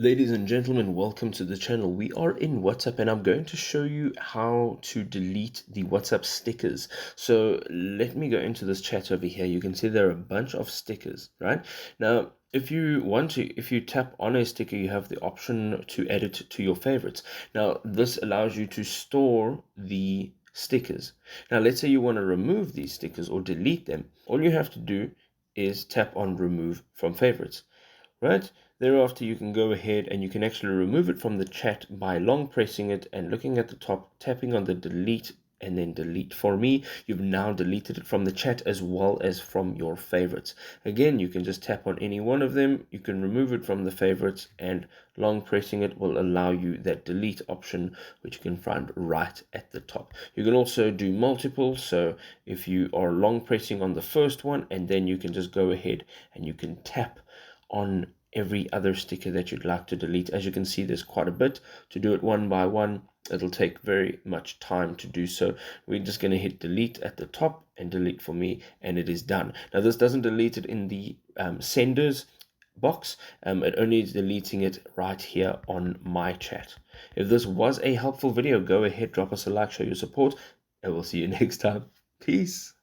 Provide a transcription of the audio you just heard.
Ladies and gentlemen, welcome to the channel. We are in WhatsApp and I'm going to show you how to delete the WhatsApp stickers. So let me go into this chat over here. You can see there are a bunch of stickers, right? Now, if you tap on a sticker, you have the option to add it to your favorites. Now, this allows you to store the stickers. Now, let's say you want to remove these stickers or delete them. All you have to do is tap on remove from favorites. Right? Thereafter, you can go ahead and you can actually remove it from the chat by long pressing it and looking at the top, tapping on the delete and then delete. For me, you've now deleted it from the chat as well as from your favorites. Again, you can just tap on any one of them. You can remove it from the favorites and long pressing it will allow you that delete option, which you can find right at the top. You can also do multiple. So if you are long pressing on the first one, and then you can just go ahead and you can tap on every other sticker that you'd like to delete. As you can see, there's quite a bit. To do it one by one, it'll take very much time to do so. We're just going to hit delete at the top and delete for me, and it is done. Now, this doesn't delete it in the senders box. It only is deleting it right here on my chat. If this was a helpful video, go ahead, drop us a like, show your support, and we'll see you next time. Peace.